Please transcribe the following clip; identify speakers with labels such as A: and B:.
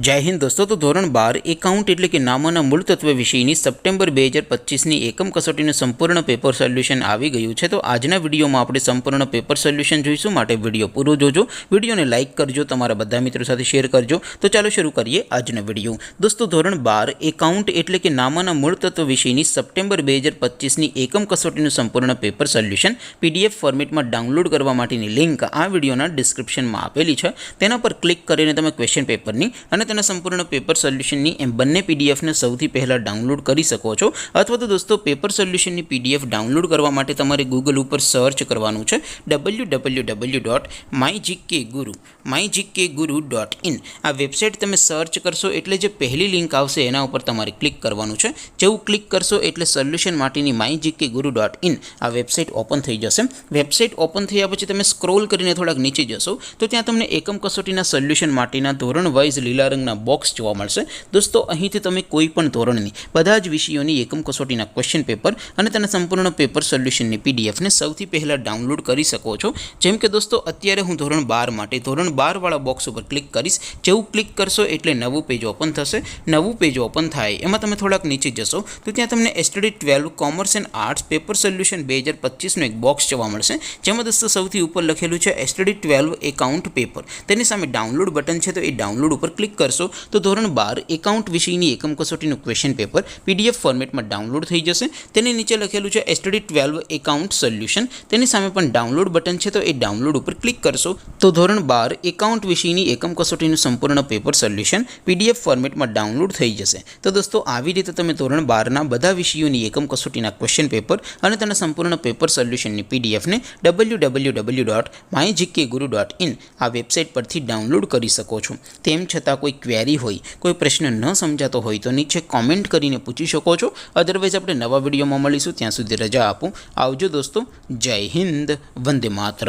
A: जय हिंद दोस्तों। तो धोरण 12 एकाउंट एटले कि नामोना मूल तत्व विषयनी सप्टेम्बर 2025 एकम कसोटीનું સંપૂર્ણ પેપર સોલ્યુશન આવી ગયું છે। તો આજના વિડીયોમાં આપણે સંપૂર્ણ પેપર સોલ્યુશન જોઈશું, માટે વિડીયો પૂરો જોજો, વિડીયોને લાઇક કરજો, તમારા બધા મિત્રો સાથે શેર કરજો। તો ચાલો શરૂ કરીએ આજનો વિડીયો। દોસ્તો ધોરણ 12 એકાઉન્ટ એટલે કે નામોના મૂળ તત્વ વિષયની સપ્ટેમ્બર 2025 એકમ કસોટીનું સંપૂર્ણ પેપર સોલ્યુશન PDF ફોર્મેટમાં ડાઉનલોડ કરવા માટેની લિંક આ વિડીયોના ડિસ્ક્રિપ્શનમાં આપેલી છે। તેના પર ક્લિક કરીને તમે ક્વેશ્ચન પેપરની અને તેના સંપૂર્ણ પેપર સોલ્યુશનની એમ બંને પીડીએફને સૌથી પહેલાં ડાઉનલોડ કરી શકો છો। અથવા તો દોસ્તો પેપર સોલ્યુશનની PDF ડાઉનલોડ કરવા માટે તમારે ગૂગલ ઉપર સર્ચ કરવાનું છે www.mygkguru.in। આ વેબસાઇટ તમે સર્ચ કરશો એટલે જે પહેલી લિંક આવશે એના ઉપર તમારે ક્લિક કરવાનું છે। જેવું ક્લિક કરશો એટલે સોલ્યુશન માટેની mygkguru.in આ વેબસાઇટ ઓપન થઈ જશે। વેબસાઇટ ઓપન થયા પછી તમે સ્ક્રોલ કરીને થોડાક નીચે જશો તો ત્યાં તમને એકમ કસોટીના સોલ્યુશન માટેના ધોરણ વાઇઝ લીલા રંગના બોક્સ જોવા મળશે। દોસ્તો અહીંથી તમે કોઈ પણ ધોરણની બધા જ વિષયોની એકમ કસોટીના ક્વેશ્ચન પેપર અને તેના સંપૂર્ણ પેપર સોલ્યુશનની પીડીએફને સૌથી પહેલાં ડાઉનલોડ કરી શકો છો। જેમ કે દોસ્તો અત્યારે હું ધોરણ 12 માટે ધોરણ 12 વાળા બોક્સ ઉપર ક્લિક કરીશ। જેવું ક્લિક કરશો એટલે નવું પેજ ઓપન થશે। નવું પેજ ઓપન થાય એમાં તમે થોડાક નીચે જશો તો ત્યાં તમને STD 12 commerce and arts paper solution 2025નું એક બોક્સ જોવા મળશે, જેમાં દોસ્તો સૌથી ઉપર લખેલું છે STD 12 એકાઉન્ટ પેપર। તેની સામે ડાઉનલોડ બટન છે, તો એ ડાઉનલોડ ઉપર ક્લિક કરશો તો ધોરણ 12 એકાઉન્ટ વિષયની એકમ કસોટીનું ક્વેશ્ચન પેપર PDF ફોર્મેટમાં ડાઉનલોડ થઈ જશે। તેની નીચે લખેલું છે STD 12 એકાઉન્ટ સોલ્યુશન, તેની સામે પણ ડાઉનલોડ બટન છે, તો એ ડાઉનલોડ ઉપર ક્લિક કરશો તો ધોરણ 12 એકાઉન્ટ વિષયની એકમ કસોટીનું સંપૂર્ણ પેપર સોલ્યુશન PDF ફોર્મેટમાં ડાઉનલોડ થઈ જશે। તો દોસ્તો આવી રીતે તમે ધોરણ 12ના બધા વિષયોની એકમ કસોટીના ક્વેશ્ચન પેપર અને તેના સંપૂર્ણ પેપર સોલ્યુશનની PDFને www.mygkguru.in આ વેબસાઇટ પરથી ડાઉનલોડ કરી શકો છો। તેમ છતાં કોઈ ક્વેરી હોય, કોઈ પ્રશ્ન ન સમજાતો હોય તો નીચે કોમેન્ટ કરીને પૂછી શકો છો। અધરવાઇઝ આપણે નવા વિડીયોમાં મળીશું, ત્યાં સુધી રજા આપો। આવજો દોસ્તો, જય હિન્દ, વંદે માતરમ।